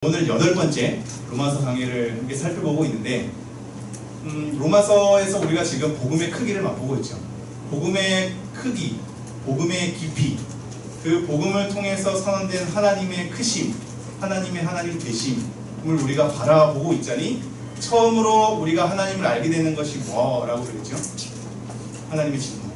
오늘 8번째 로마서 강의를 함께 살펴보고 있는데 로마서에서 우리가 지금 복음의 크기를 맛보고 있죠. 복음의 크기, 복음의 깊이, 그 복음을 통해서 선언된 하나님의 크심, 하나님의 하나님 되심을 우리가 바라보고 있자니 처음으로 우리가 하나님을 알게 되는 것이 뭐라고 그랬죠? 하나님의 진노.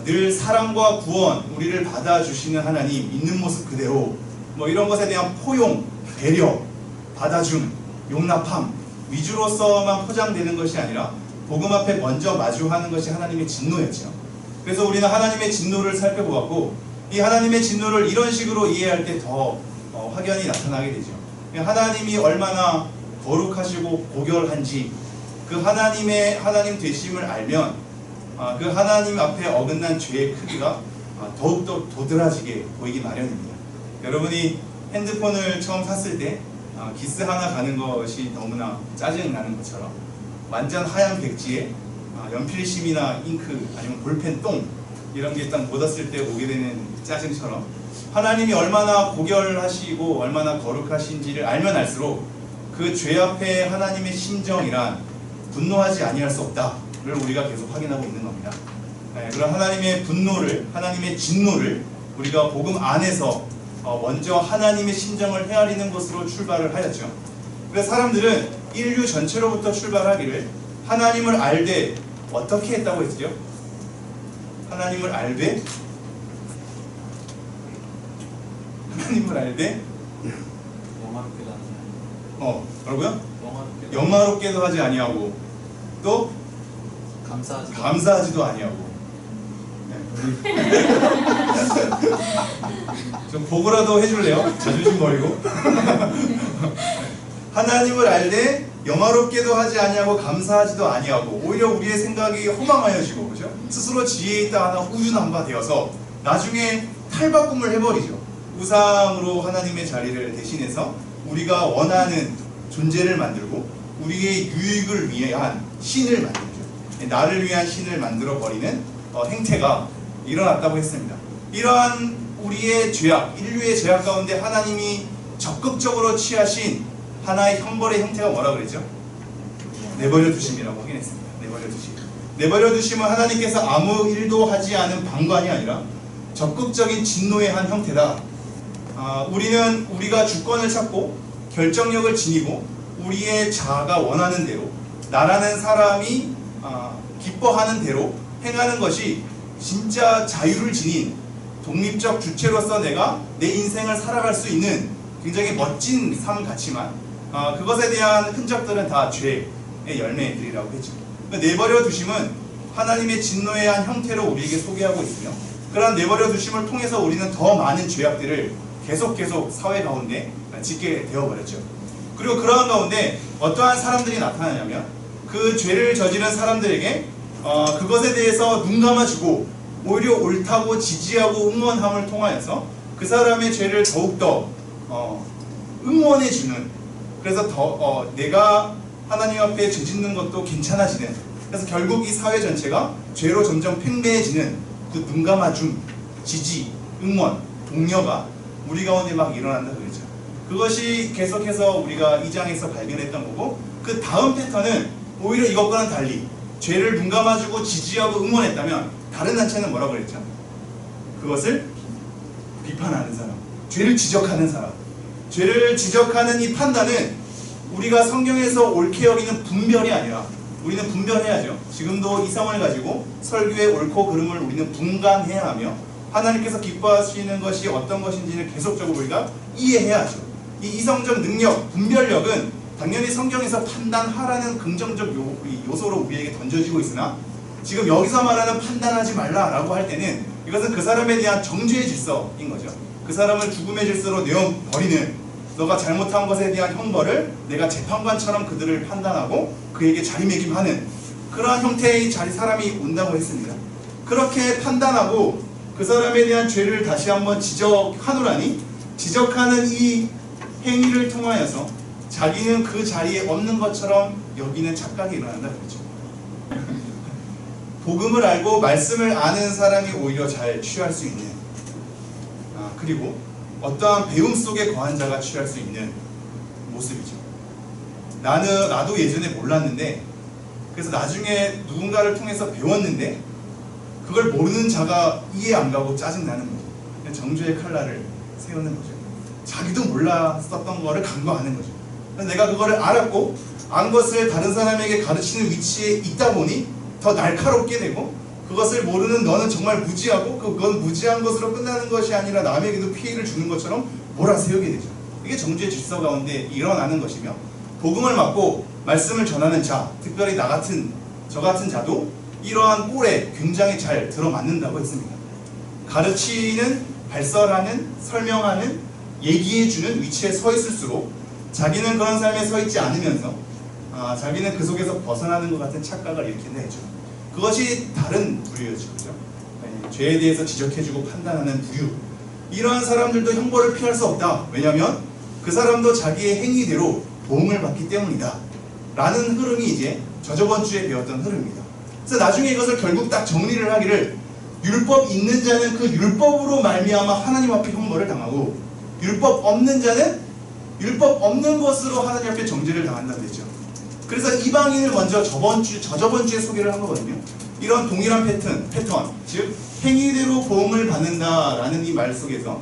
늘 사랑과 구원, 우리를 받아주시는 하나님, 있는 모습 그대로 뭐 이런 것에 대한 포용, 배려, 받아줌, 용납함 위주로서만 포장되는 것이 아니라 복음 앞에 먼저 마주하는 것이 하나님의 진노였죠. 그래서 우리는 하나님의 진노를 살펴보았고, 이 하나님의 진노를 이런 식으로 이해할 때 더 확연히 나타나게 되죠. 하나님이 얼마나 거룩하시고 고결한지, 그 하나님의 하나님 되심을 알면 그 하나님 앞에 어긋난 죄의 크기가 더욱더 도드라지게 보이기 마련입니다. 여러분이 핸드폰을 처음 샀을 때 기스 하나 가는 것이 너무나 짜증나는 것처럼 완전 하얀 백지에 연필심이나 잉크 아니면 볼펜 똥 이런 게 딱 묻었을 때 오게 되는 짜증처럼 하나님이 얼마나 고결하시고 얼마나 거룩하신지를 알면 알수록 그 죄 앞에 하나님의 심정이란 분노하지 아니할 수 없다를 우리가 계속 확인하고 있는 겁니다. 그런 하나님의 분노를, 하나님의 진노를 우리가 복음 안에서 먼저 하나님의 심정을 헤아리는 것으로 출발을 하였죠. 그래서 사람들은 인류 전체로부터 출발하기를 하나님을 알되 어떻게 했다고 했죠? 하나님을 알되 뭐라고요? 영화롭게도 하지 아니하고 또 감사하지도 아니하고. 좀 보고라도 해줄래요? 자존심 버리고. 하나님을 알되 영화롭게도 하지 아니하고 감사하지도 아니하고, 오히려 우리의 생각이 허망하여지고, 그죠? 스스로 지혜 있다 하나 후준한바 되어서 나중에 탈바꿈을 해버리죠. 우상으로 하나님의 자리를 대신해서 우리가 원하는 존재를 만들고 우리의 유익을 위한 신을 만들죠. 나를 위한 신을 만들어 버리는 행태가 일어났다고 했습니다. 이러한 우리의 죄악, 인류의 죄악 가운데 하나님이 적극적으로 취하신 하나의 형벌의 형태가 뭐라고 그랬죠? 내버려 두심이라고 확인했습니다. 내버려 두심. 내버려 두심은 하나님께서 아무 일도 하지 않은 방관이 아니라 적극적인 진노의 한 형태다. 우리는 우리가 주권을 찾고 결정력을 지니고 우리의 자아가 원하는 대로, 나라는 사람이 기뻐하는 대로 행하는 것이 진짜 자유를 지닌 독립적 주체로서 내가 내 인생을 살아갈 수 있는 굉장히 멋진 삶 같지만 그것에 대한 흔적들은 다 죄의 열매들이라고 했죠. 내버려 두심은 하나님의 진노의 한 형태로 우리에게 소개하고 있으며, 그러한 내버려 두심을 통해서 우리는 더 많은 죄악들을 계속 사회 가운데 짓게 되어버렸죠. 그리고 그러한 가운데 어떠한 사람들이 나타나냐면, 그 죄를 저지른 사람들에게 그것에 대해서 눈 감아주고 오히려 옳다고 지지하고 응원함을 통하여서 그 사람의 죄를 더욱더 응원해주는, 그래서 내가 하나님 앞에 죄 짓는 것도 괜찮아지는, 그래서 결국 이 사회 전체가 죄로 점점 팽배해지는 그 눈 감아줌, 지지, 응원, 독려가 우리 가운데 막 일어난다 그랬죠. 그것이 계속해서 우리가 2장에서 발견했던 거고, 그 다음 패턴은 오히려 이것과는 달리 죄를 눈 감아주고 지지하고 응원했다면 다른 단체는 뭐라고 그랬죠? 그것을 비판하는 사람, 죄를 지적하는 사람. 죄를 지적하는 이 판단은 우리가 성경에서 옳게 여기는 분별이 아니라, 우리는 분별해야죠. 지금도 이성을 가지고 설교의 옳고 그름을 우리는 분간해야 하며, 하나님께서 기뻐하시는 것이 어떤 것인지를 계속적으로 우리가 이해해야죠. 이 이성적 능력, 분별력은 당연히 성경에서 판단하라는 긍정적 요소로 우리에게 던져지고 있으나, 지금 여기서 말하는 판단하지 말라라고 할 때는 이것은 그 사람에 대한 정죄의 질서인 거죠. 그 사람을 죽음의 질서로 내어버리는, 너가 잘못한 것에 대한 형벌을 내가 재판관처럼 그들을 판단하고 그에게 자리매김하는 그러한 형태의 사람이 온다고 했습니다. 그렇게 판단하고 그 사람에 대한 죄를 다시 한번 지적하노라니, 지적하는 이 행위를 통하여서 자기는 그 자리에 없는 것처럼 여기는 착각이 일어난다 그랬죠. 복음을 알고 말씀을 아는 사람이 오히려 잘 취할 수 있는, 그리고 어떠한 배움 속에 거한 자가 취할 수 있는 모습이죠. 나도 예전에 몰랐는데, 그래서 나중에 누군가를 통해서 배웠는데 그걸 모르는 자가 이해 안 가고 짜증나는 거죠. 그냥 정죄의 칼날을 세우는 거죠. 자기도 몰랐었던 거를 간과하는 거죠. 그래서 내가 그거를 알았고 안 것을 다른 사람에게 가르치는 위치에 있다 보니 더 날카롭게 되고, 그것을 모르는 너는 정말 무지하고 그건 무지한 것으로 끝나는 것이 아니라 남에게도 피해를 주는 것처럼 몰아세우게 되죠. 이게 정죄의 질서 가운데 일어나는 것이며, 복음을 받고 말씀을 전하는 자, 특별히 저 같은 자도 이러한 꼴에 굉장히 잘 들어맞는다고 했습니다. 가르치는, 발설하는, 설명하는, 얘기해주는 위치에 서 있을수록 자기는 그런 삶에 서 있지 않으면서 자기는 그 속에서 벗어나는 것 같은 착각을 일으킨다 했죠. 그것이 다른 부류였죠. 그죠? 죄에 대해서 지적해주고 판단하는 부류. 이러한 사람들도 형벌을 피할 수 없다. 왜냐하면 그 사람도 자기의 행위대로 보응을 받기 때문이다 라는 흐름이 이제 저저번 주에 배웠던 흐름입니다. 그래서 나중에 이것을 결국 딱 정리를 하기를, 율법 있는 자는 그 율법으로 말미암아 하나님 앞에 형벌을 당하고, 율법 없는 자는 율법 없는 것으로 하나님 앞에 정죄를 당한다고 했죠. 그래서 이방인을 먼저 저저번 주에 소개를 한 거거든요. 이런 동일한 패턴, 즉 행위대로 보응을 받는다라는 이 말 속에서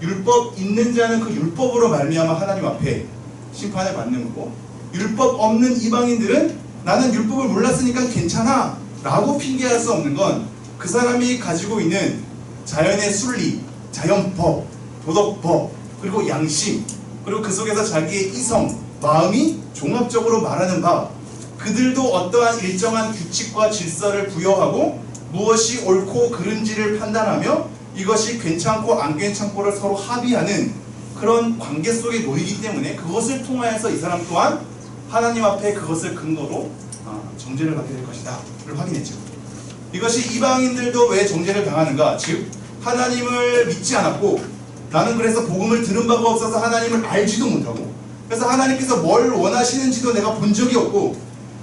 율법 있는 자는 그 율법으로 말미암아 하나님 앞에 심판을 받는 거고, 율법 없는 이방인들은 나는 율법을 몰랐으니까 괜찮아 라고 핑계할 수 없는 건 그 사람이 가지고 있는 자연의 순리, 자연법, 도덕법, 그리고 양심, 그리고 그 속에서 자기의 이성, 마음이 종합적으로 말하는 바, 그들도 어떠한 일정한 규칙과 질서를 부여하고 무엇이 옳고 그른지를 판단하며 이것이 괜찮고 안 괜찮고를 서로 합의하는 그런 관계 속에 놓이기 때문에, 그것을 통하여서 이 사람 또한 하나님 앞에 그것을 근거로 정죄를 받게 될 것이다 를 확인했죠. 이것이 이방인들도 왜 정죄를 당하는가, 즉 하나님을 믿지 않았고, 나는 그래서 복음을 들은 바가 없어서 하나님을 알지도 못하고, 그래서 하나님께서 뭘 원하시는지도 내가 본 적이 없고,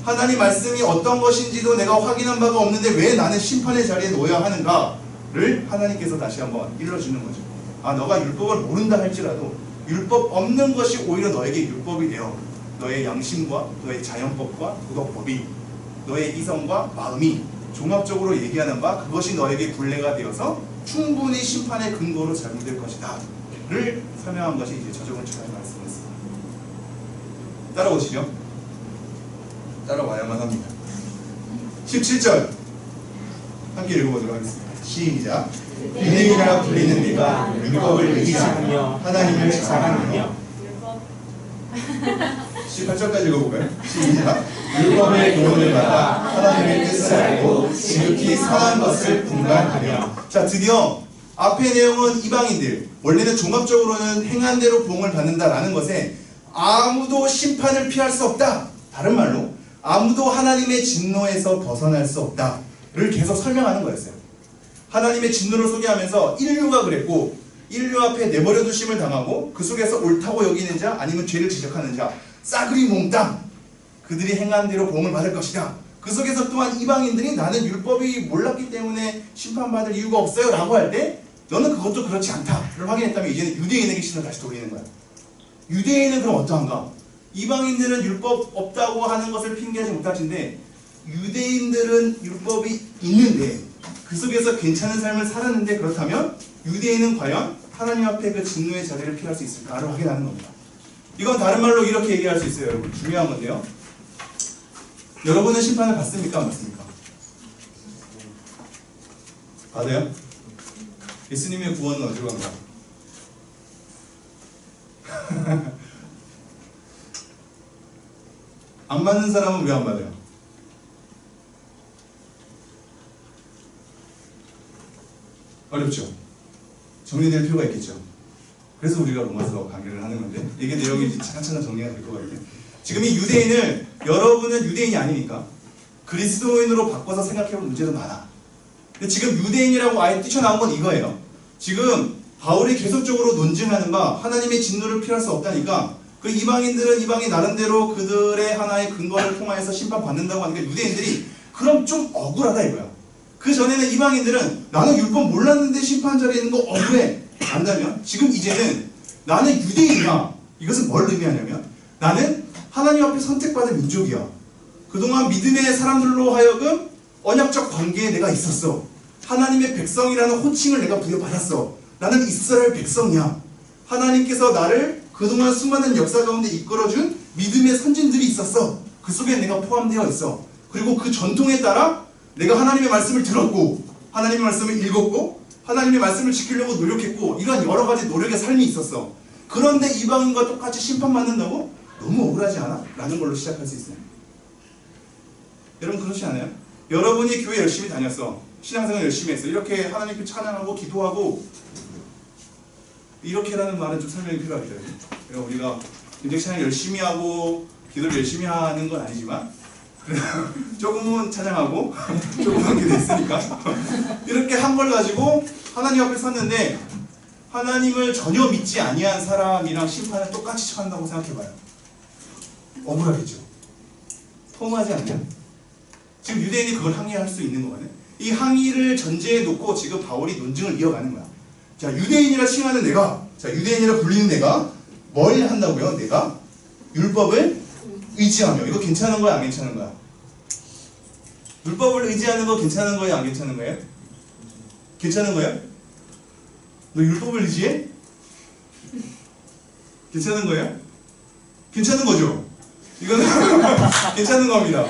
하나님 말씀이 어떤 것인지도 내가 확인한 바가 없는데 왜 나는 심판의 자리에 놓여야 하는가를 하나님께서 다시 한번 일러주는 거죠. 너가 율법을 모른다 할지라도 율법 없는 것이 오히려 너에게 율법이 되어 너의 양심과 너의 자연법과 도덕법이, 너의 이성과 마음이 종합적으로 얘기하는 바, 그것이 너에게 굴레가 되어서 충분히 심판의 근거로 작용될 것이다 를 설명한 것이 이제 저저번 주에 말씀했습니다. 따라오시죠. 따라와야만 합니다. 17절 함께 읽어보도록 하겠습니다. 시작. 유대인이라 불리는 네가 율법을 이기지 않으며 하나님을 사랑하며. 18절까지 읽어볼까요? 시작. 율법의 교훈을 받아 하나님의 뜻을 알고 지극히 선한 것을 분간하며. 자, 드디어 앞의 내용은 이방인들, 원래는 종합적으로는 행한 대로 보응을 받는다라는 것에 아무도 심판을 피할 수 없다, 다른 말로 아무도 하나님의 진노에서 벗어날 수 없다를 계속 설명하는 거였어요. 하나님의 진노를 소개하면서 인류가 그랬고, 인류 앞에 내버려 두심을 당하고 그 속에서 옳다고 여기는 자, 아니면 죄를 지적하는 자, 싸그리 몽땅 그들이 행한 대로 보응을 받을 것이다. 그 속에서 또한 이방인들이 나는 율법이 몰랐기 때문에 심판받을 이유가 없어요 라고 할 때, 너는 그것도 그렇지 않다를 확인했다면 이제는 유대인에게 시선을 다시 돌리는 거야. 유대인은 그럼 어떠한가? 이방인들은 율법 없다고 하는 것을 핑계하지 못하신데, 유대인들은 율법이 있는데 그 속에서 괜찮은 삶을 살았는데, 그렇다면 유대인은 과연 하나님 앞에 그 진노의 자리를 피할 수 있을까를 확인하는 겁니다. 이건 다른 말로 이렇게 얘기할 수 있어요. 여러분, 중요한 건데요, 여러분은 심판을 받습니까? 안 받습니까? 받아요? 예수님의 구원은 어디로 간가? 안 받는 사람은 왜 안 받아요? 어렵죠? 정리될 필요가 있겠죠? 그래서 우리가 로마서 강의를 하는 건데, 이게 내용이 차근차근 정리가 될 것 같아요. 지금 이 유대인을, 여러분은 유대인이 아니니까 그리스도인으로 바꿔서 생각해볼 문제도 많아. 근데 지금 유대인이라고 아예 뛰쳐나온 건 이거예요. 지금 바울이 계속적으로 논증하는 바, 하나님의 진노를 피할 수 없다니까, 그 이방인들은 이방인 나름대로 그들의 하나의 근거를 통하여서 심판받는다고 하니까 유대인들이 그럼 좀 억울하다 이거야. 그 전에는 이방인들은 나는 율법 몰랐는데 심판 자리에 있는 거 억울해 안다면 지금 이제는 나는 유대인이야. 이것은 뭘 의미하냐면 나는 하나님 앞에 선택받은 민족이야. 그동안 믿음의 사람들로 하여금 언약적 관계에 내가 있었어. 하나님의 백성이라는 호칭을 내가 부여받았어. 나는 이스라엘 백성이야. 하나님께서 나를 그동안 수많은 역사 가운데 이끌어준 믿음의 선진들이 있었어. 그 속에 내가 포함되어 있어. 그리고 그 전통에 따라 내가 하나님의 말씀을 들었고 하나님의 말씀을 읽었고 하나님의 말씀을 지키려고 노력했고 이런 여러 가지 노력의 삶이 있었어. 그런데 이방인과 똑같이 심판받는다고? 너무 억울하지 않아? 라는 걸로 시작할 수 있어요. 여러분 그렇지 않아요? 여러분이 교회 열심히 다녔어. 신앙생활 열심히 했어. 이렇게 하나님께 찬양하고 기도하고 이렇게라는 말은 좀 설명이 필요하죠. 우리가 굉장히 찬양 열심히 하고 기도를 열심히 하는 건 아니지만 조금은 찬양하고 조금은 기도했으니까 이렇게 한 걸 가지고 하나님 앞에 섰는데 하나님을 전혀 믿지 아니한 사람이랑 심판을 똑같이 처한다고 생각해봐요. 억울하겠죠. 통하지 않냐? 지금 유대인이 그걸 항의할 수 있는 거거든요. 이 항의를 전제에 놓고 지금 바울이 논증을 이어가는 거야. 자, 유대인이라 칭하는 내가, 자, 유대인이라 불리는 내가 뭘 한다고요? 내가 율법을 의지하며. 이거 괜찮은 거야, 안 괜찮은 거야? 율법을 의지하는 거 괜찮은 거예요, 안 괜찮은 거예요? 괜찮은 거예요? 너 율법을 의지해? 괜찮은 거예요? 괜찮은 거죠? 이거는 괜찮은 겁니다.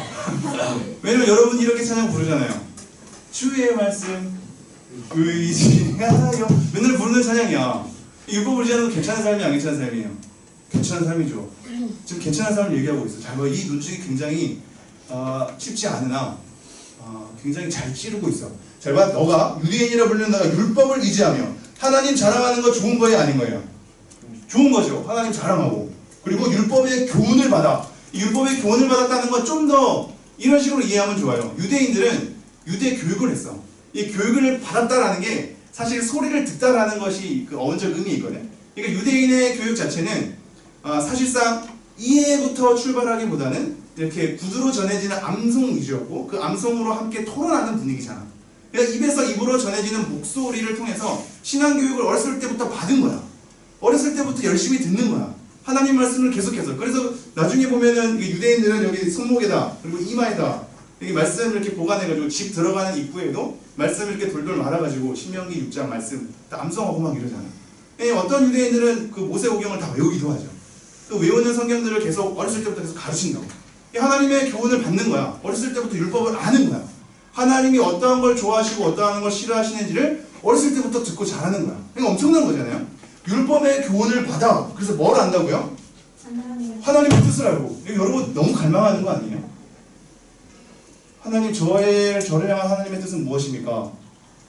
왜냐면 여러분이 이렇게 찬양 부르잖아요. 주의 말씀 의지하여. 맨날 부르는 찬양이야. 율법 의지하는 거 괜찮은 삶이 안 괜찮은 삶이에요? 괜찮은 삶이죠. 지금 괜찮은 삶을 얘기하고 있어. 잘 봐. 이 논증이 굉장히 쉽지 않으나 굉장히 잘 찌르고 있어. 잘 봐. 너가 유대인이라 불리는 너가 율법을 의지하며 하나님 자랑하는 거 좋은 거예요, 아닌 거예요? 좋은 거죠. 하나님 자랑하고. 그리고 율법의 교훈을 받아. 이 율법의 교훈을 받았다는 건 좀 더 이런 식으로 이해하면 좋아요. 유대인들은 유대 교육을 했어. 이 교육을 받았다라는 게 사실 소리를 듣다라는 것이 그 어원적 의미이거든. 그러니까 유대인의 교육 자체는 사실상 이해부터 출발하기보다는 이렇게 구두로 전해지는 암송 위주였고 그 암송으로 함께 토론하는 분위기잖아. 그러니까 입에서 입으로 전해지는 목소리를 통해서 신앙교육을 어렸을 때부터 받은 거야. 어렸을 때부터 열심히 듣는 거야. 하나님 말씀을 계속해서. 그래서 나중에 보면은 유대인들은 여기 손목에다 그리고 이마에다 여기 말씀을 이렇게 보관해가지고 집 들어가는 입구에도 말씀을 이렇게 돌돌 말아가지고 신명기 6장 말씀 다 암송하고 막 이러잖아. 어떤 유대인들은 그 모세오경을 다 외우기도 하죠. 그 외우는 성경들을 계속 어렸을 때부터 계속 가르친다고. 하나님의 교훈을 받는 거야. 어렸을 때부터 율법을 아는 거야. 하나님이 어떠한 걸 좋아하시고 어떠한 걸 싫어하시는지를 어렸을 때부터 듣고 잘하는 거야. 그러니까 엄청난 거잖아요. 율법의 교훈을 받아. 그래서 뭘 안다고요? 하나님의 뜻을 알고. 여러분 너무 갈망하는 거 아니에요? 하나님 저를 향한 하나님의 뜻은 무엇입니까?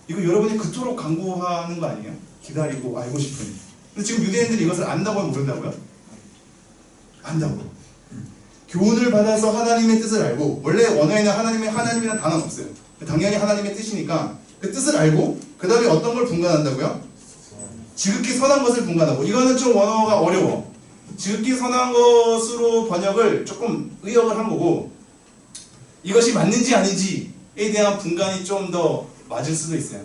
이거 여러분이 그토록 간구하는 거 아니에요? 기다리고 알고 싶은. 근데 지금 유대인들이 이것을 안다고요, 모른다고요? 안다고. 교훈을 받아서 하나님의 뜻을 알고. 원래 원어에는 하나님이라는 단어는 없어요. 당연히 하나님의 뜻이니까 그 뜻을 알고 그 다음에 어떤 걸 분간한다고요? 지극히 선한 것을 분간하고. 이거는 좀 원어가 어려워. 지극히 선한 것으로 번역을 조금 의역을 한 거고 이것이 맞는지 아닌지에 대한 분간이 좀 더 맞을 수도 있어요.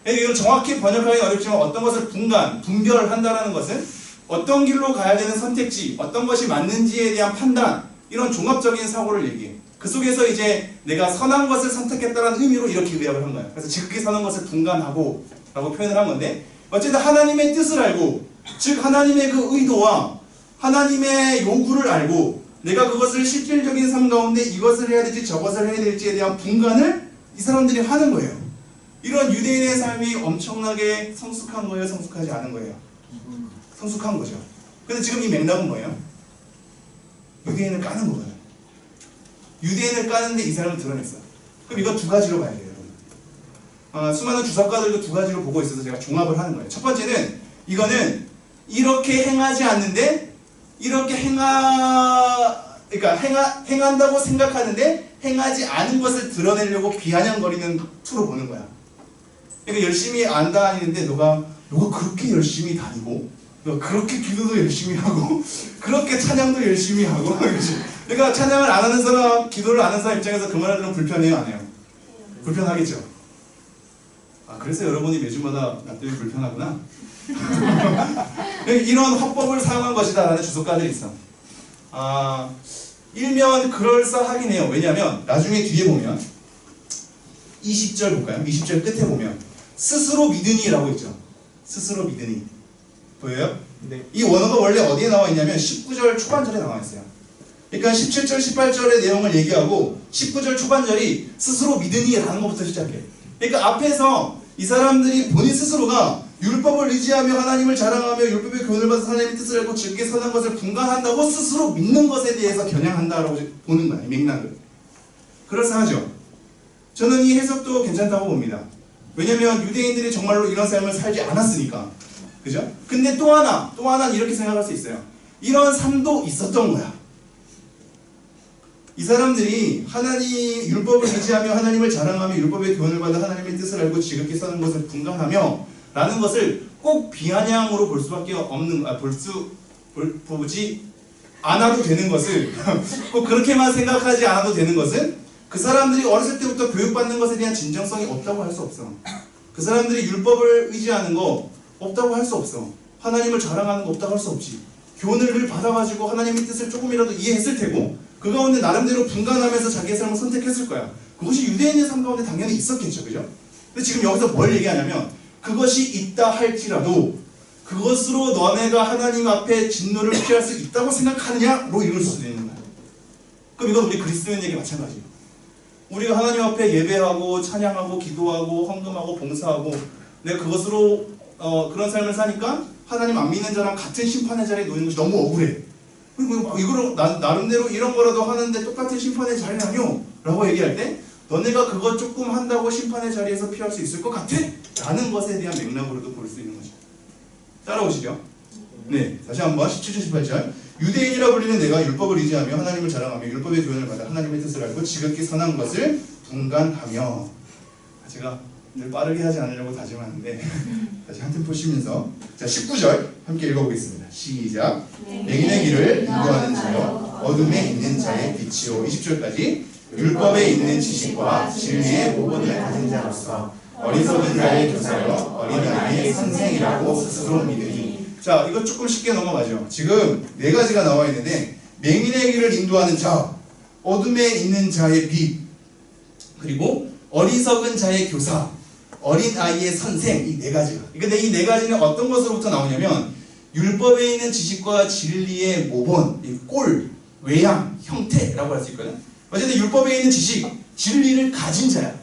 이걸 정확히 번역하기 어렵지만 어떤 것을 분별한다는 것은 어떤 길로 가야 되는 선택지, 어떤 것이 맞는지에 대한 판단, 이런 종합적인 사고를 얘기해. 그 속에서 이제 내가 선한 것을 선택했다는 의미로 이렇게 의역을 한 거예요. 그래서 지극히 선한 것을 분간하고 라고 표현을 한 건데 어쨌든 하나님의 뜻을 알고, 즉 하나님의 그 의도와 하나님의 요구를 알고 내가 그것을 실질적인 삶 가운데 이것을 해야 될지 저것을 해야 될지에 대한 분간을 이 사람들이 하는 거예요. 이런 유대인의 삶이 엄청나게 성숙한 거예요? 성숙하지 않은 거예요? 성숙한 거죠. 근데 지금 이 맥락은 뭐예요? 유대인을 까는 거거든요. 유대인을 까는데 이 사람을 드러냈어. 그럼 이거 두 가지로 봐야 돼요, 여러분. 수많은 주석가들도 두 가지로 보고 있어서 제가 종합을 하는 거예요. 첫 번째는 이거는 이렇게 행하지 않는데 이렇게 행한다고 생각하는데 행하지 않은 것을 드러내려고 비아냥거리는 투로 보는 거야. 그러니까 열심히 안 다니는데 너가 그렇게 열심히 다니고 너가 그렇게 기도도 열심히 하고 그렇게 찬양도 열심히 하고 그러니까 찬양을 안 하는 사람, 기도를 안 하는 사람 입장에서 그 말을 들으면 불편해요, 안 해요? 불편하겠죠. 그래서 여러분이 매주마다 나 때문에 불편하구나. 이런 화법을 사용한 것이다 라는 주석가들이 있어. 일면 그럴싸하긴 해요. 왜냐하면 나중에 뒤에 보면 20절 볼까요? 20절 끝에 보면 스스로 믿으니라고 있죠. 스스로 믿으니 보여요? 네. 이 원어가 원래 어디에 나와 있냐면 19절 초반절에 나와 있어요. 그러니까 17절, 18절의 내용을 얘기하고 19절 초반절이 스스로 믿으니라는 것부터 시작해. 그러니까 앞에서 이 사람들이 본인 스스로가 율법을 의지하며 하나님을 자랑하며 율법의 교훈을 받아서 하나님의 뜻을 알고 즐겁게 선한 것을 분간한다고 스스로 믿는 것에 대해서 겨냥한다라고 보는 거예요. 맥락을. 그럴싸하죠. 저는 이 해석도 괜찮다고 봅니다. 왜냐면 유대인들이 정말로 이런 삶을 살지 않았으니까. 그죠? 근데 또 하나는 이렇게 생각할 수 있어요. 이런 삶도 있었던 거야. 이 사람들이 하나님 율법을 의지하며 하나님을 자랑하며 율법의 교훈을 받아 하나님의 뜻을 알고 지극히 써는 것을 분간하며 라는 것을 꼭 비아냥으로 볼 수밖에 없는 보지 않아도 되는 것을 꼭 그렇게만 생각하지 않아도 되는 것은 그 사람들이 어렸을 때부터 교육받는 것에 대한 진정성이 없다고 할 수 없어. 그 사람들이 율법을 의지하는 거 없다고 할 수 없어. 하나님을 자랑하는 거 없다고 할 수 없지. 교훈을 받아가지고 하나님의 뜻을 조금이라도 이해했을 테고 그 가운데 나름대로 분간하면서 자기의 삶을 선택했을 거야. 그것이 유대인의 삶 가운데 당연히 있었겠죠. 그죠? 근데 지금 여기서 뭘 얘기하냐면 그것이 있다 할지라도 그것으로 너네가 하나님 앞에 진노를 피할 수 있다고 생각하느냐로 읽을 수도 있는 거야. 그럼 이건 우리 그리스도인에게 마찬가지예요. 우리가 하나님 앞에 예배하고 찬양하고 기도하고 헌금하고 봉사하고 내가 그것으로 그런 삶을 사니까 하나님 안 믿는 자랑 같은 심판의 자리에 놓이는 것이 너무 억울해. 그리고 이거를 나름대로 이런 거라도 하는데 똑같은 심판의 자리라뇨? 라고 얘기할 때 너네가 그것 조금 한다고 심판의 자리에서 피할 수 있을 것 같아? 라는 것에 대한 맥락으로도 볼 수 있는 거죠. 따라오시죠? 네, 다시 한번 17절 18절 유대인이라 불리는 내가 율법을 의지하며 하나님을 자랑하며 율법의 교훈을 받아 하나님의 뜻을 알고 지극히 선한 것을 분간하며. 제가 늘 빠르게 하지 않으려고 다짐하는데 다시 한 템포 쉬면서 자 19절 함께 읽어보겠습니다. 시작. 맹인의 길을 인도하는 자여 어둠에 있는 자의 빛이요. 20절까지 율법에 있는 지식과 진리의 모본을 가진 자로서 어리석은 자의 교사여 어린아이의 선생이라고 스스로 믿으니. 자, 이거 조금 쉽게 넘어가죠. 지금 네 가지가 나와 있는데 맹인의 길을 인도하는 자, 어둠에 있는 자의 빛, 그리고 어리석은 자의 교사, 어린아이의 선생, 이 네 가지가. 근데 이 네 가지는 어떤 것으로부터 나오냐면 율법에 있는 지식과 진리의 모본, 이 꼴, 외양, 형태라고 할 수 있거든. 어쨌든 율법에 있는 지식, 진리를 가진 자야.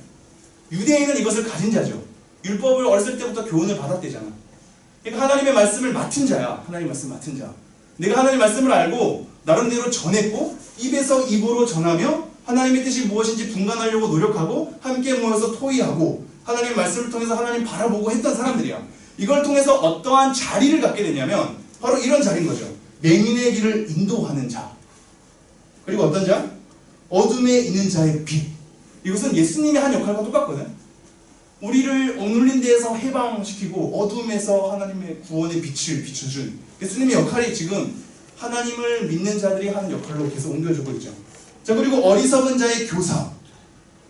유대인은 이것을 가진 자죠. 율법을 어렸을 때부터 교훈을 받았대잖아. 그러니까 하나님의 말씀을 맡은 자야. 하나님의 말씀 맡은 자. 내가 하나님의 말씀을 알고 나름대로 전했고 입에서 입으로 전하며 하나님의 뜻이 무엇인지 분간하려고 노력하고 함께 모여서 토의하고 하나님의 말씀을 통해서 하나님 바라보고 했던 사람들이야. 이걸 통해서 어떠한 자리를 갖게 되냐면 바로 이런 자리인 거죠. 맹인의 길을 인도하는 자. 그리고 어떤 자? 어둠에 있는 자의 빛. 이것은 예수님이 한 역할과 똑같거든. 우리를 억눌린 데에서 해방시키고 어둠에서 하나님의 구원의 빛을 비춰준 예수님의 역할이 지금 하나님을 믿는 자들이 하는 역할로 계속 옮겨주고 있죠. 자, 그리고 어리석은 자의 교사,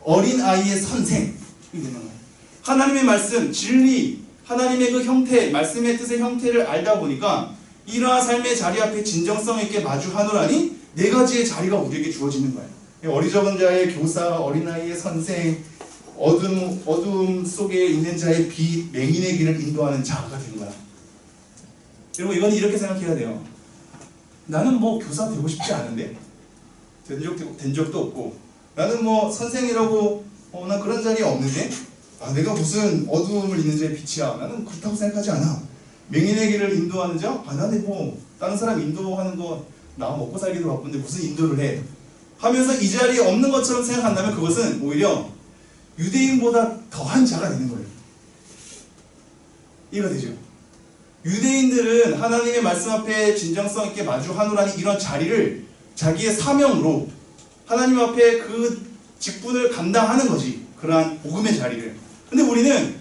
어린아이의 선생. 하나님의 말씀, 진리, 하나님의 그 형태, 말씀의 뜻의 형태를 알다 보니까 이러한 삶의 자리 앞에 진정성 있게 마주하노라니 네 가지의 자리가 우리에게 주어지는 거예요. 어리석은 자의 교사, 어린아이의 선생, 어둠 속에 있는 자의 빛, 맹인의 길을 인도하는 자가 되는 거야. 여러분, 이건 이렇게 생각해야 돼요. 나는 뭐 교사 되고 싶지 않은데 된 적도 없고 나는 뭐 선생이라고 난 그런 자리에 없는데 내가 무슨 어둠을 있는 자의 빛이야. 나는 그렇다고 생각하지 않아. 맹인의 길을 인도하는 자? 나는 뭐 다른 사람 인도하는 거 나 먹고 살기도 바쁜데 무슨 인도를 해 하면서 이 자리에 없는 것처럼 생각한다면 그것은 오히려 유대인보다 더한 자가 되는 거예요. 이해가 되죠? 유대인들은 하나님의 말씀 앞에 진정성 있게 마주하노라니 이런 자리를 자기의 사명으로 하나님 앞에 그 직분을 감당하는 거지. 그러한 복음의 자리를. 근데 우리는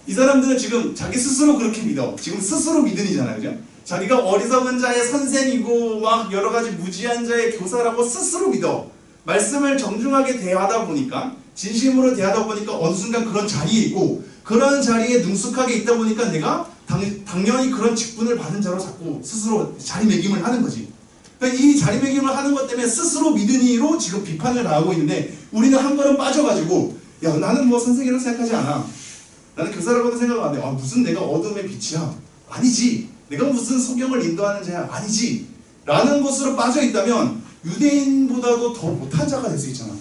이 사람들은 지금 자기 스스로 그렇게 믿어. 지금 스스로 믿음이잖아요. 그죠? 자기가 어리석은 자의 선생이고 막 여러 가지 무지한 자의 교사라고 스스로 믿어. 말씀을 정중하게 대하다 보니까 진심으로 대하다 보니까 어느 순간 그런 자리에 있고 그런 자리에 능숙하게 있다 보니까 내가 당연히 그런 직분을 받은 자로 자꾸 스스로 자리매김을 하는 거지. 그러니까 이 자리매김을 하는 것 때문에 스스로 믿으니로 지금 비판을 당하고 있는데 우리는 한 걸음 빠져가지고 야 나는 뭐 선생이라고 생각하지 않아. 나는 교사라고도 생각 안 해. 아, 무슨 내가 어둠의 빛이야. 아니지. 내가 무슨 소경을 인도하는 자야. 아니지. 라는 것으로 빠져있다면 유대인보다도 더 못한 자가 될 수 있잖아.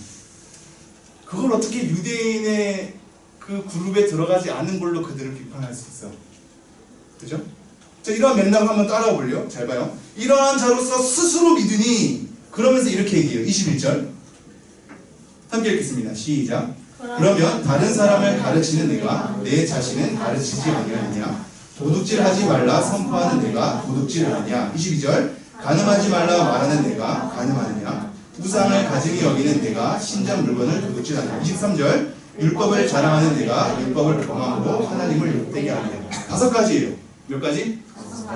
그걸 어떻게 유대인의 그 그룹에 들어가지 않은 걸로 그들을 비판할 수 있어. 그죠? 자, 이러한 맥락을 한번 따라와 볼래요? 잘 봐요. 이러한 자로서 스스로 믿으니 그러면서 이렇게 얘기해요. 21절 함께 읽겠습니다. 시작. 그러면 다른 사람을 가르치는 내가 내 자신은 가르치지 아니하느냐? 도둑질하지 말라 선포하는 내가 도둑질하느냐? 22절 간음하지 말라 말하는 내가 간음하느냐? 우상을 가증히 여기는 내가 신전 물건을 도둑질하느냐? 23절 율법을 자랑하는 내가 율법을 범함으로 하나님을 욕되게 하느냐? 5가지예요. 몇 가지?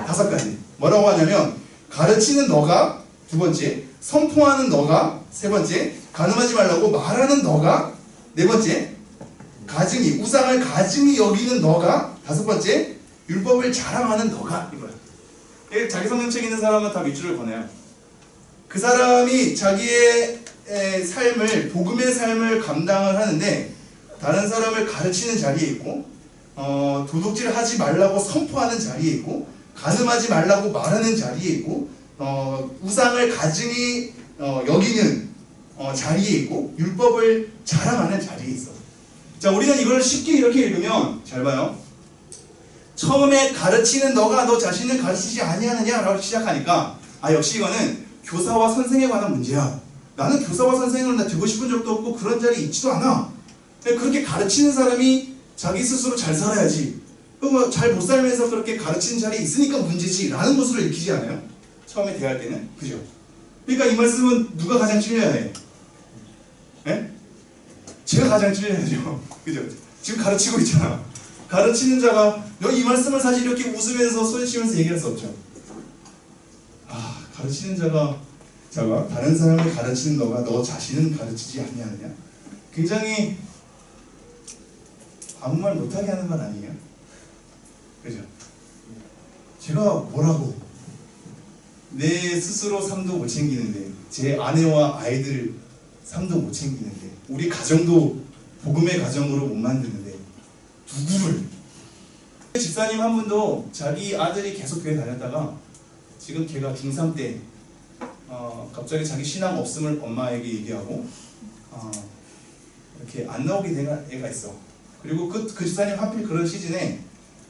5가지. 뭐라고 하냐면 가르치는 너가 두 번째, 선포하는 너가 세 번째, 간음하지 말라고 말하는 너가 네 번째, 가증히 우상을 가증히 여기는 너가 다섯 번째, 율법을 자랑하는 너가 이거야. 자기 성경책 있는 사람은 다 밑줄을 보내요. 그 사람이 자기의 삶을 복음의 삶을 감당을 하는데 다른 사람을 가르치는 자리에 있고 도둑질 하지 말라고 선포하는 자리에 있고 간음하지 말라고 말하는 자리에 있고 우상을 가증히 여기는 자리에 있고 율법을 자랑하는 자리에 있어. 자, 우리는 이걸 쉽게 이렇게 읽으면 잘 봐요. 처음에 가르치는 너가 너 자신을 가르치지 아니하느냐라고 시작하니까 아 역시 이거는 교사와 선생에 관한 문제야. 나는 교사와 선생을 되고 싶은 적도 없고 그런 자리에 있지도 않아. 그렇게 가르치는 사람이 자기 스스로 잘 살아야지. 잘 못 살면서 그렇게 가르치는 자리에 있으니까 문제지 라는 것으로 읽히지 않아요? 처음에 대할 때는. 그죠? 그러니까 이 말씀은 누가 가장 찔려야 해? 예? 제가 가장 찔려야죠. 그죠? 지금 가르치고 있잖아. 가르치는 자가 이 말씀을 사실 이렇게 웃으면서 소리치면서 얘기할 수 없죠. 아, 가르치는 자가 다른 사람을 가르치는 너가 너 자신은 가르치지 아니하느냐? 굉장히 아무 말 못하게 하는 말 아니에요? 그죠? 제가 뭐라고 내 스스로 삶도 못 챙기는데 제 아내와 아이들 삶도 못 챙기는데 우리 가정도 복음의 가정으로 못 만드는데 누구를? 집사님 한 분도 자기 아들이 계속 교회 다녔다가 지금 걔가 중3 때 갑자기 자기 신앙 없음을 엄마에게 얘기하고 이렇게 안 나오게 된 애가 있어. 그리고 그 집사님 하필 그런 시즌에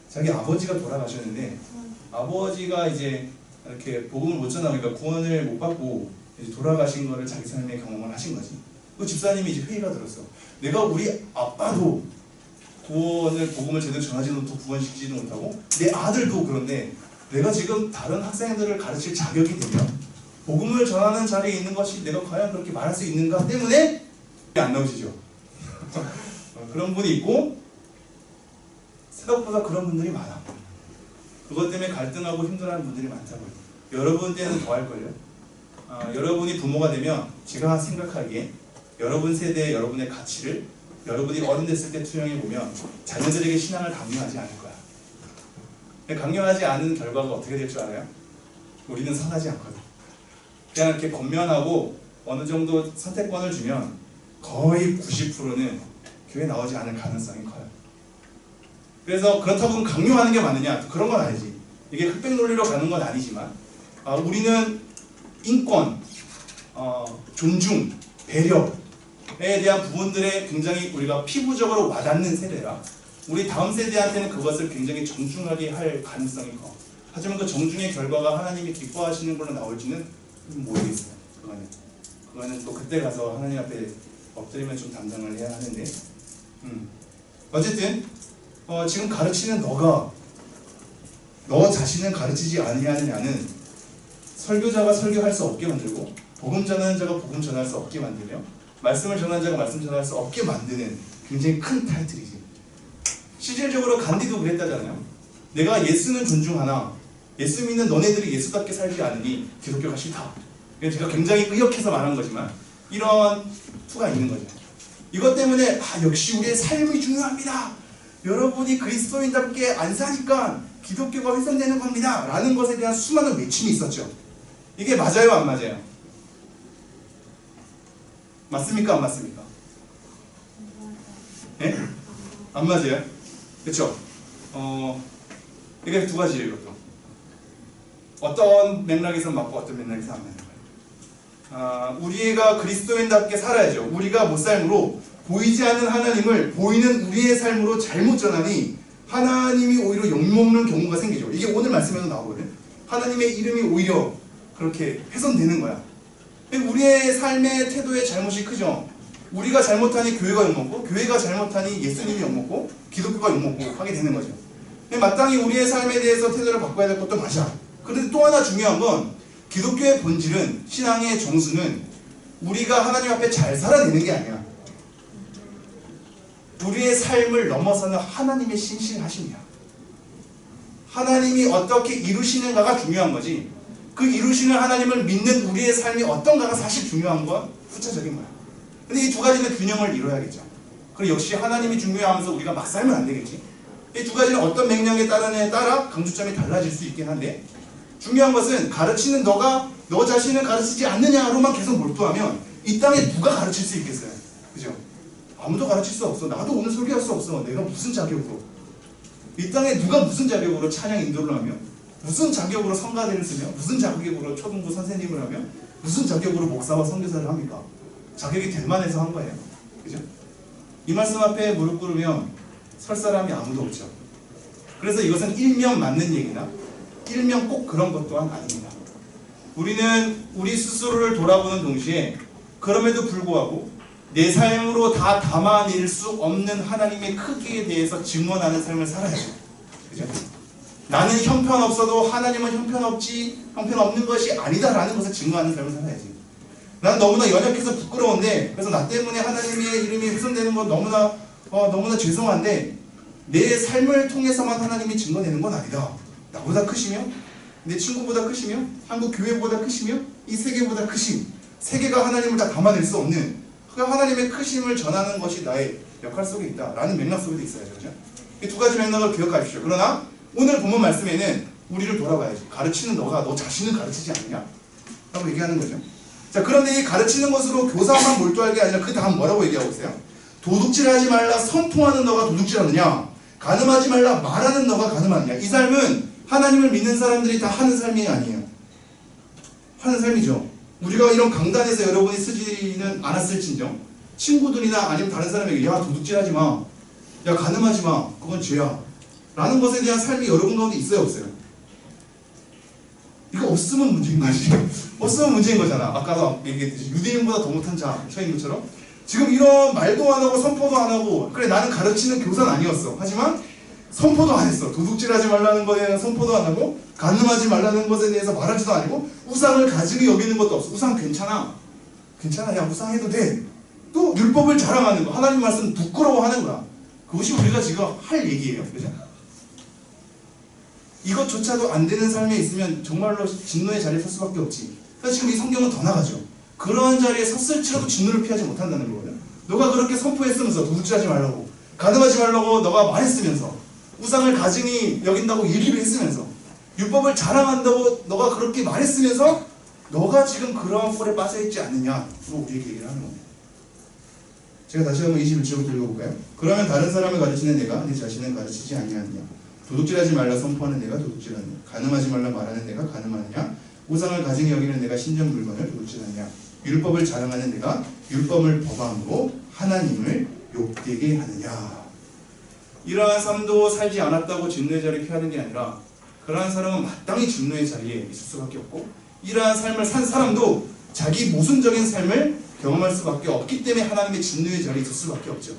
자기 아버지가 돌아가셨는데 아버지가 이제 이렇게 복음을 못 전하니까 구원을 못 받고 이제 돌아가신 거를 자기 삶의 경험을 하신 거지. 그 집사님이 이제 회의가 들었어. 내가 우리 아빠도 복음을 제대로 전하지도 못하고 구원시키지도 못하고 내 아들도 그런데 내가 지금 다른 학생들을 가르칠 자격이 되면 복음을 전하는 자리에 있는 것이 내가 과연 그렇게 말할 수 있는가 때문에 안 나오시죠. 그런 분이 있고 생각보다 그런 분들이 많아. 그것 때문에 갈등하고 힘들어하는 분들이 많다고요. 여러분 때는 더 할걸요. 여러분이 부모가 되면 제가 생각하기에 여러분 세대의 여러분의 가치를 여러분이 어른 됐을 때 투영해보면 자녀들에게 신앙을 강요하지 않을 거야. 강요하지 않은 결과가 어떻게 될 줄 알아요? 우리는 선하지 않거든. 그냥 이렇게 권면하고 어느 정도 선택권을 주면 거의 90%는 교회 나오지 않을 가능성이 커요. 그래서 그렇다고 강요하는 게 맞느냐? 그런 건 아니지. 이게 흑백 논리로 가는 건 아니지만 우리는 인권, 존중, 배려에 대한 부분들에 굉장히 우리가 피부적으로 와닿는 세대라 우리 다음 세대한테는 그것을 굉장히 정중하게 할 가능성이 커. 하지만 그 정중의 결과가 하나님이 기뻐하시는 걸로 나올지는 모르겠어요. 그거는 또 그때 가서 하나님 앞에 엎드리면 좀 담당을 해야 하는데 어쨌든 지금 가르치는 너가 너 자신은 가르치지 아니하느냐는 설교자가 설교할 수 없게 만들고 복음 전하는 자가 복음 전할 수 없게 만들며 말씀을 전하는 자가 말씀 전할 수 없게 만드는 굉장히 큰 타이틀이지. 실질적으로 간디도 그랬다잖아요. 내가 예수는 존중하나 예수 믿는 너네들이 예수답게 살지 않으니 기독교가 싫다. 제가 굉장히 의역해서 말한 거지만 이런 투가 있는 거죠. 이것 때문에 역시 우리의 삶이 중요합니다. 여러분이 그리스도인답게 안 사니까 기독교가 훼손되는 겁니다. 라는 것에 대한 수많은 외침이 있었죠. 이게 맞아요, 안 맞아요? 맞습니까, 안 맞습니까? 네? 안 맞아요? 그렇죠? 이게 두 가지예요, 이것도. 어떤 맥락에서 맞고 어떤 맥락에서 안 맞는 거예요. 우리가 그리스도인답게 살아야죠. 우리가 못 삶으로 보이지 않는 하나님을 보이는 우리의 삶으로 잘못 전하니 하나님이 오히려 욕먹는 경우가 생기죠. 이게 오늘 말씀에도 나오거든요. 하나님의 이름이 오히려 그렇게 훼손되는 거야. 우리의 삶의 태도의 잘못이 크죠. 우리가 잘못하니 교회가 욕먹고, 교회가 잘못하니 예수님이 욕먹고, 기독교가 욕먹고 하게 되는 거죠. 마땅히 우리의 삶에 대해서 태도를 바꿔야 될 것도 맞아. 그런데 또 하나 중요한 건 기독교의 본질은, 신앙의 정수는 우리가 하나님 앞에 잘 살아내는 게 아니야. 우리의 삶을 넘어서는 하나님의 신실하심이야. 하나님이 어떻게 이루시는가가 중요한 거지, 그 이루시는 하나님을 믿는 우리의 삶이 어떤가가 사실 중요한 건 후차적인 거야. 근데 이 두 가지는 균형을 이뤄야겠죠. 그리고 역시 하나님이 중요하면서 우리가 막 살면 안 되겠지. 이 두 가지는 어떤 맥락에 따라 강조점이 달라질 수 있긴 한데, 중요한 것은 가르치는 너가 너 자신을 가르치지 않느냐로만 계속 몰두하면 이 땅에 누가 가르칠 수 있겠어요? 그죠? 아무도 가르칠 수 없어. 나도 오늘 설교할 수 없어. 내가 무슨 자격으로, 이 땅에 누가 무슨 자격으로 찬양 인도를 하며, 무슨 자격으로 성가대를 쓰며, 무슨 자격으로 초등부 선생님을 하며, 무슨 자격으로 목사와 선교사를 합니까? 자격이 될 만해서 한 거예요. 그죠? 이 말씀 앞에 무릎 꿇으면 설 사람이 아무도 없죠. 그래서 이것은 일면 맞는 얘기나 일면 꼭 그런 것 또한 아닙니다. 우리는 우리 스스로를 돌아보는 동시에 그럼에도 불구하고 내 삶으로 다 담아낼 수 없는 하나님의 크기에 대해서 증언하는 삶을 살아야죠. 그죠? 나는 형편없어도 하나님은 형편없는 것이 아니다라는 것을 증거하는 삶을 살아야지. 난 너무나 연약해서 부끄러운데, 그래서 나 때문에 하나님의 이름이 훼손되는 건 너무나 죄송한데, 내 삶을 통해서만 하나님이 증거되는 건 아니다. 나보다 크시며, 내 친구보다 크시며, 한국 교회보다 크시며, 이 세계보다 크심, 세계가 하나님을 다 담아낼 수 없는 그 하나님의 크심을 전하는 것이 나의 역할 속에 있다라는 맥락 속에도 있어야죠. 그죠? 이 두 가지 맥락을 기억하십시오. 그러나 오늘 본문 말씀에는 우리를 돌아봐야지. 가르치는 너가 너 자신을 가르치지 않느냐? 라고 얘기하는 거죠. 자, 그런데 이 가르치는 것으로 교사만 몰두할 게 아니라 그 다음 뭐라고 얘기하고 있어요? 도둑질하지 말라 선포하는 너가 도둑질하느냐? 간음하지 말라 말하는 너가 간음하느냐? 이 삶은 하나님을 믿는 사람들이 다 하는 삶이 아니에요. 하는 삶이죠. 우리가 이런 강단에서 여러분이 쓰지는 않았을진정 친구들이나 아니면 다른 사람에게 야 도둑질하지 마, 야 간음하지 마, 그건 죄야 라는 것에 대한 삶이 여러분 가운데 있어요, 없어요? 이거 없으면 문제인 거지. 없으면 문제인 거잖아. 아까도 얘기했듯이 유대인보다 더 못한 자인 것처럼 지금 이런 말도 안 하고 선포도 안 하고, 그래 나는 가르치는 교사는 아니었어. 하지만 선포도 안 했어. 도둑질하지 말라는 거에 대한 선포도 안 하고, 간음하지 말라는 것에 대해서 말하지도 않고, 우상을 가지고 여기는 것도 없어. 우상 괜찮아. 야 우상해도 돼. 또 율법을 자랑하는 거, 하나님 말씀 부끄러워하는 거야. 그것이 우리가 지금 할 얘기예요. 그죠? 이것조차도 안 되는 삶에 있으면 정말로 진노의 자리에 설 수밖에 없지. 그래서 지금 이 성경은 더 나가죠. 그런 자리에 섰을지라도 진노를 피하지 못한다는 거거든. 너가 그렇게 선포했으면서 도둑질하지 말라고, 간음하지 말라고 너가 말했으면서, 우상을 가증히 여긴다고 얘기를 했으면서, 율법을 자랑한다고 너가 그렇게 말했으면서 너가 지금 그러한 꼴에 빠져있지 않느냐로 우리에게 얘기를 하는 겁니다. 제가 다시 한번 21절부터 읽어볼까요? 그러면 다른 사람을 가르치는 내가 네 자신을 가르치지 아니하느냐? 도둑질하지 말라 선포하는 내가 도둑질하느냐? 간음하지 말라 말하는 내가 간음하느냐? 우상을 가증히 여기는 내가 신전 물건을 도둑질하느냐? 율법을 자랑하는 내가 율법을 범함으로 하나님을 욕되게 하느냐? 이러한 삶도 살지 않았다고 진노의 자리를 피하는 게 아니라, 그러한 사람은 마땅히 진노의 자리에 있을 수밖에 없고, 이러한 삶을 산 사람도 자기 모순적인 삶을 경험할 수밖에 없기 때문에 하나님의 진노의 자리에 있을 수밖에 없죠.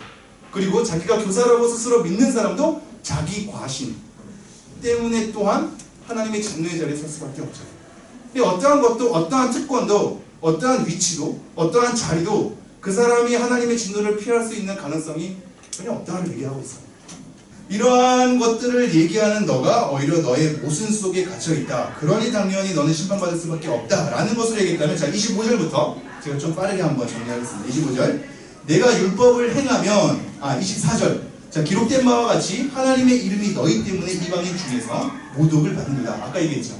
그리고 자기가 교사라고 스스로 믿는 사람도 자기 과신 때문에 또한 하나님의 진노의 자리에 설 수밖에 없죠. 어떠한 것도, 어떠한 특권도, 어떠한 위치도, 어떠한 자리도 그 사람이 하나님의 진노를 피할 수 있는 가능성이 전혀 없다는 얘기하고 있어요. 이러한 것들을 얘기하는 너가 오히려 너의 모순 속에 갇혀있다. 그러니 당연히 너는 심판받을 수밖에 없다 라는 것을 얘기했다면, 자 25절부터 제가 좀 빠르게 한번 정리하겠습니다. 25절 내가 율법을 행하면 24절 자 기록된 바와 같이 하나님의 이름이 너희 때문에 이방인 중에서 모독을 받는다. 아까 얘기했죠.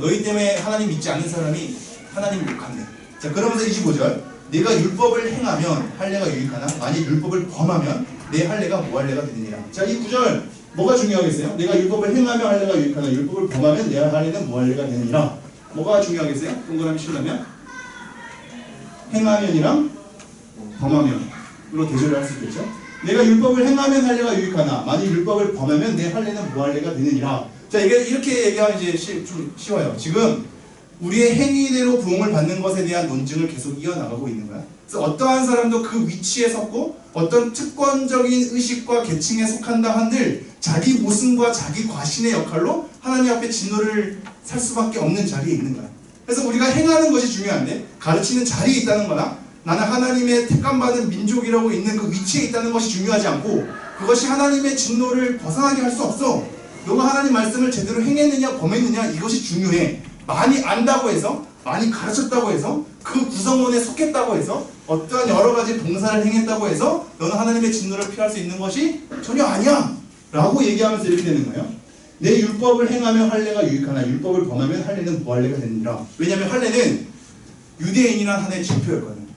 너희 때문에 하나님 믿지 않는 사람이 하나님 욕한대. 자 그러면서 25절 내가 율법을 행하면 할례가 유익하나 만일 율법을 범하면 내 할례가 무할례가 되느니라. 자 이 구절 뭐가 중요하겠어요? 내가 율법을 행하면 할례가 유익하나 율법을 범하면 내 할례는 무할례가 되느니라. 뭐가 중요하겠어요? 동그라미 치려면 행하면이랑 범하면으로 대조를 할 수 있겠죠. 내가 율법을 행하면 할례가 유익하나 만일 율법을 범하면 내 할례는 무할례가 되느니라. 자 이게 이렇게 얘기하면 이제 좀 쉬워요. 지금 우리의 행위대로 부흥을 받는 것에 대한 논증을 계속 이어나가고 있는 거야. 그래서 어떠한 사람도 그 위치에 섰고 어떤 특권적인 의식과 계층에 속한다 한들 자기 모순과 자기 과신의 역할로 하나님 앞에 진노를 살 수밖에 없는 자리에 있는 거야. 그래서 우리가 행하는 것이 중요한데 가르치는 자리에 있다는 거나 나는 하나님의 택감받은 민족이라고 있는 그 위치에 있다는 것이 중요하지 않고 그것이 하나님의 진노를 벗어나게 할 수 없어. 너가 하나님 말씀을 제대로 행했느냐 범했느냐 이것이 중요해. 많이 안다고 해서 많이 가르쳤다고 해서 그 구성원에 속했다고 해서 어떠한 여러 가지 봉사를 행했다고 해서 너는 하나님의 진노를 피할 수 있는 것이 전혀 아니야 라고 얘기하면서 이렇게 되는 거예요. 내 율법을 행하면 할례가 유익하나 율법을 범하면 할례는 무할례가 되느니라. 왜냐하면 할례는 유대인이란 하나의 징표였거든.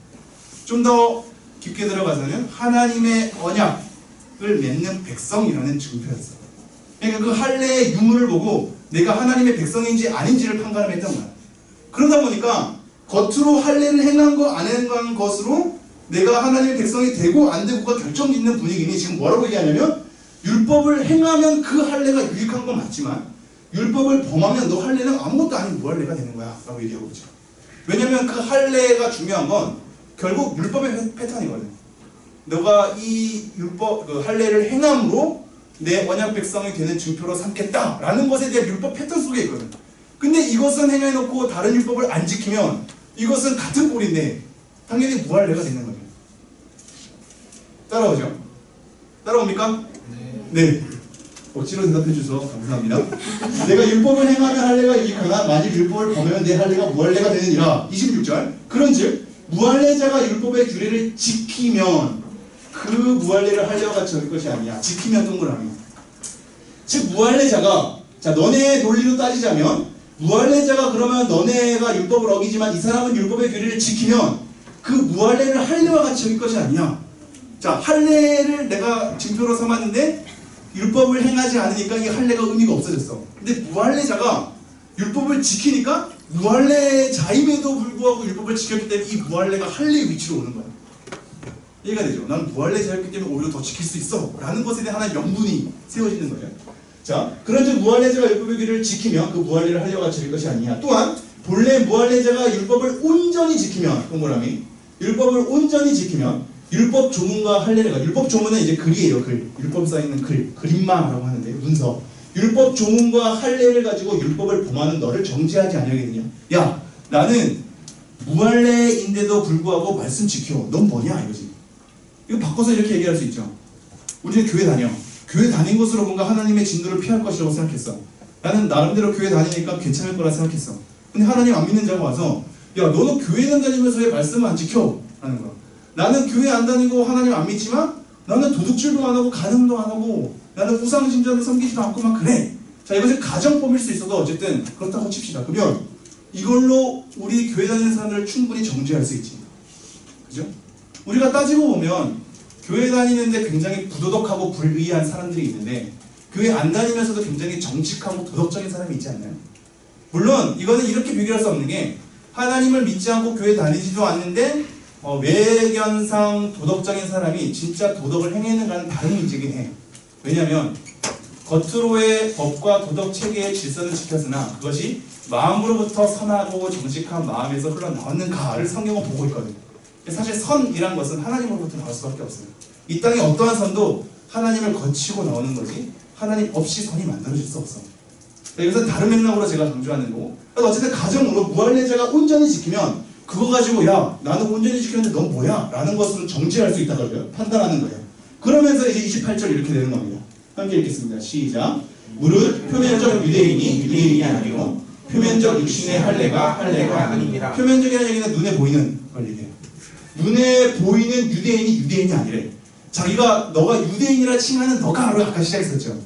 좀 더 깊게 들어가서는 하나님의 언약을 맺는 백성이라는 증표였어. 그러니까 그 할례의 유무를 보고 내가 하나님의 백성인지 아닌지를 판가름 했던 거야. 그러다 보니까 겉으로 할례를 행한 거 안 행한 것으로 내가 하나님의 백성이 되고 안 되고가 결정짓는 분위기니 지금 뭐라고 얘기하냐면 율법을 행하면 그 할례가 유익한 건 맞지만 율법을 범하면 너 할례는 아무것도 아닌 무할례가 되는 거야 라고 얘기하고 있죠. 왜냐면 그 할례가 중요한 건 결국 율법의 패턴이거든. 너가 이 율법 그 할례를 행함으로 내 언약 백성이 되는 증표로 삼겠다라는 것에 대한 율법 패턴 속에 있거든. 근데 이것은 행해놓고 다른 율법을 안 지키면 이것은 같은 꼴인데 당연히 무할례가 되는 거죠. 따라오죠? 따라옵니까? 네. 억지로 대답해 주셔서 감사합니다. 내가 율법을 행하면 할례가 유익하나 만일 율법을 범하면 내 할례가 무할례가 되느니라. 26절 그런즉 무할례자가 율법의 규례를 지키면 그 무할례를 할례와 같이 얻을 것이 아니야. 지키면 동그라미. 즉 무할례자가 자 너네의 논리로 따지자면 무할례자가 그러면 너네가 율법을 어기지만 이 사람은 율법의 규례를 지키면 그 무할례를 할례와 같이 얻을 것이 아니냐. 자 할례를 내가 징표로 삼았는데 율법을 행하지 않으니까 이 할례가 의미가 없어졌어. 근데 무할례자가 율법을 지키니까 무할례자임에도 불구하고 율법을 지켰기 때문에 이 무할례가 할례의 위치로 오는 거야. 이해가 되죠? 난 무할례자였기 때문에 오히려 더 지킬 수 있어 라는 것에 대한 하나의 명분이 세워지는 거예요. 자, 그런즉 무할례자가 율법의 규례를 지키면 그 무할례를 할례와 같이 할 것이 아니냐. 또한 본래 무할례자가 율법을 온전히 지키면 동그라미 율법을 온전히 지키면 율법 조문과 할례가 율법 조문은 이제 글이에요. 글 율법 쌓이는 글 그림마라고 하는데 문서 율법 조문과 할례를 가지고 율법을 범하는 너를 정죄하지 아니하겠느냐. 야 나는 무할례인데도 불구하고 말씀 지켜. 넌 뭐냐 이거지. 이거 바꿔서 이렇게 얘기할 수 있죠. 우리는 교회 다녀. 교회 다닌 것으로 뭔가 하나님의 진노를 피할 것이라고 생각했어. 나는 나름대로 교회 다니니까 괜찮을 거라 생각했어. 근데 하나님 안 믿는 자가 와서 야 너는 교회는 다니면서 왜 말씀을 안 지켜? 라는 거야. 나는 교회 안 다니고 하나님 안 믿지만 나는 도둑질도 안 하고 간음도 안 하고 나는 우상신전을 섬기지도 않고만 그래. 자 이것은 가정법일 수 있어도 어쨌든 그렇다고 칩시다. 그러면 이걸로 우리 교회 다니는 사람들을 충분히 정죄할 수 있지. 그죠? 우리가 따지고 보면 교회 다니는데 굉장히 부도덕하고 불의한 사람들이 있는데 교회 안 다니면서도 굉장히 정직하고 도덕적인 사람이 있지 않나요? 물론 이거는 이렇게 비교할 수 없는 게 하나님을 믿지 않고 교회 다니지도 않는데 외견상 도덕적인 사람이 진짜 도덕을 행해는가는 다른 문제긴 해. 왜냐하면 겉으로의 법과 도덕 체계의 질서는 지켰으나 그것이 마음으로부터 선하고 정직한 마음에서 흘러나왔는가를 성경은 보고 있거든요. 사실 선이란 것은 하나님으로부터 나올 수밖에 없어요. 이 땅의 어떠한 선도 하나님을 거치고 나오는 거지 하나님 없이 선이 만들어질 수 없어. 이것은 다른 맥락으로 제가 강조하는 거고 어쨌든 가정으로 무할례자가 온전히 지키면 그거 가지고 야 나는 온전히 지켰는데 넌 뭐야? 라는 것으로 정죄할 수 있다고요. 판단하는 거예요. 그러면서 이제 28절 이렇게 되는 겁니다. 함께 읽겠습니다. 시작. 무릇 표면적 유대인이 유대인이 아니고 표면적 육신의 할례가 할례가 아니니라. 표면적이라는 얘기는 눈에 보이는 걸 얘기해요. 눈에 보이는 유대인이 유대인이 아니래. 자기가 너가 유대인이라 칭하는 너가 아까 시작했었죠.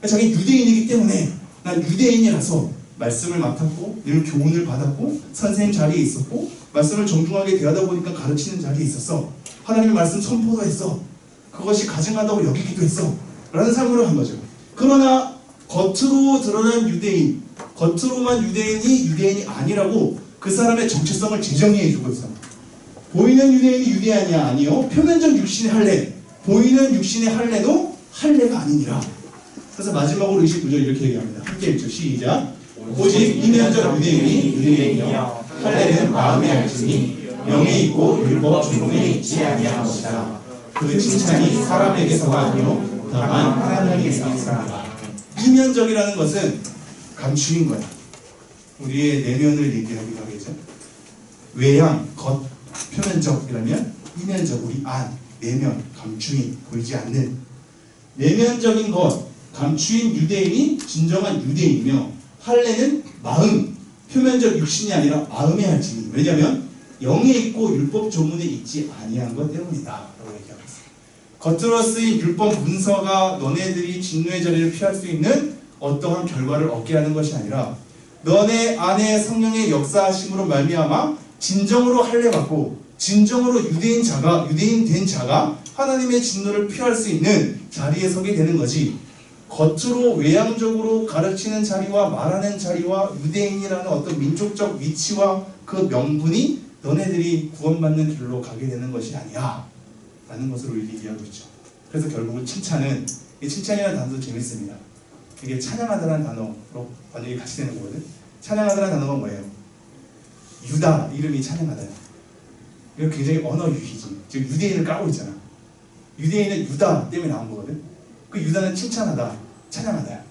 자기 유대인이기 때문에 난 유대인이라서 말씀을 맡았고 늘 교훈을 받았고 선생님 자리에 있었고 말씀을 정중하게 대하다 보니까 가르치는 자리에 있었어. 하나님의 말씀 선포도 했어. 그것이 가증하다고 여기기도 했어. 라는 삶으로 한 거죠. 그러나 겉으로 드러난 유대인, 겉으로만 유대인이 유대인이 아니라고 그 사람의 정체성을 재정의해 주고 있어. 보이는 유대인이 유대인이야 아니요. 표면적 육신의 할례, 보이는 육신의 할례도 할례가 아니니라. 그래서 마지막으로 29절 이렇게 얘기합니다. 함께 읽죠. 시작. 오직 이면적 유대인이 유대인이요 할례는 마음에 알지니 영에 있고 율법 조문에 있지 아니한 것이다. 그 칭찬이 사람에게서가 아니요 다만 하나님에게서라. 이면적이라는 것은 감추인 거야. 우리의 내면을 얘기하기도 하겠죠. 외양, 겉, 표면적이라면 이면적, 우리 안, 내면, 감추인, 보이지 않는 내면적인 것, 감추인 유대인이 진정한 유대인이며 할례는 마음, 표면적 육신이 아니라 마음에 할지니 왜냐하면 영에 있고 율법 조문에 있지 아니한 것 때문이다 라고 얘기하고 있습니다. 겉으로 쓰인 율법 문서가 너네들이 진노의 자리를 피할 수 있는 어떠한 결과를 얻게 하는 것이 아니라 너네 안에 성령의 역사하심으로 말미암아 진정으로 할례받고 진정으로 유대인 된 자가 하나님의 진노를 피할 수 있는 자리에 서게 되는 거지. 겉으로 외향적으로 가르치는 자리와 말하는 자리와 유대인이라는 어떤 민족적 위치와 그 명분이 너네들이 구원받는 길로 가게 되는 것이 아니야 라는 것으로 얘기하고 있죠. 그래서 결국은 칭찬은, 이 칭찬이라는 단어도 재밌습니다. 이게 찬양하다라는 단어로 번역이 같이 되는 거거든. 찬양하다라는 단어가 뭐예요? 유다 이름이 찬양하다야. 이거 굉장히 언어 유희지. 지금 유대인을 까고 있잖아. 유대인은 유다 때문에 나온 거거든. 그 유다는 칭찬하다, 찬양하다야.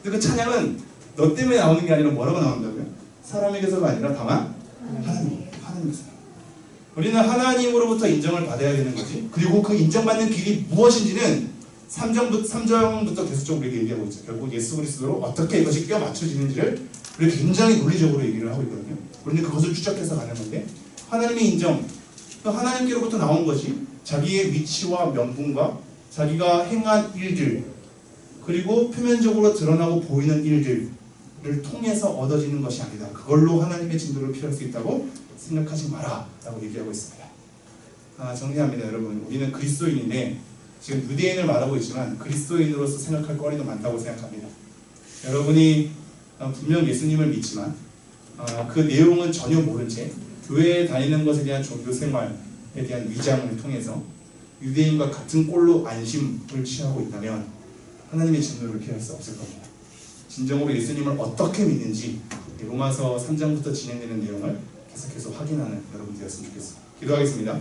근데 그 찬양은 너 때문에 나오는 게 아니라 뭐라고 나온다고요? 사람에게서가 아니라 다만 하나님에서. 우리는 하나님으로부터 인정을 받아야 되는 거지. 그리고 그 인정받는 길이 무엇인지는 3장부터 계속적으로 얘기하고 있죠. 결국 예수 그리스도로 어떻게 이것이 껴 맞춰지는지를 우리가 굉장히 논리적으로 얘기를 하고 있거든요. 우리는 그것을 추적해서 가는 건데 하나님의 인정, 하나님께로부터 나온 것이 자기의 위치와 명분과 자기가 행한 일들 그리고 표면적으로 드러나고 보이는 일들을 통해서 얻어지는 것이 아니다. 그걸로 하나님의 진도를 피할 수 있다고 생각하지 마라 라고 얘기하고 있습니다. 정리합니다. 여러분, 우리는 그리스도인인데 지금 유대인을 말하고 있지만 그리스도인으로서 생각할 거리도 많다고 생각합니다. 여러분이 분명 예수님을 믿지만 그 내용은 전혀 모른 채 교회에 다니는 것에 대한 종교 생활에 대한 위장을 통해서 유대인과 같은 꼴로 안심을 취하고 있다면 하나님의 진노를 피할 수 없을 겁니다. 진정으로 예수님을 어떻게 믿는지 로마서 3장부터 진행되는 내용을 계속해서 확인하는 여러분들이었으면 좋겠습니다. 기도하겠습니다.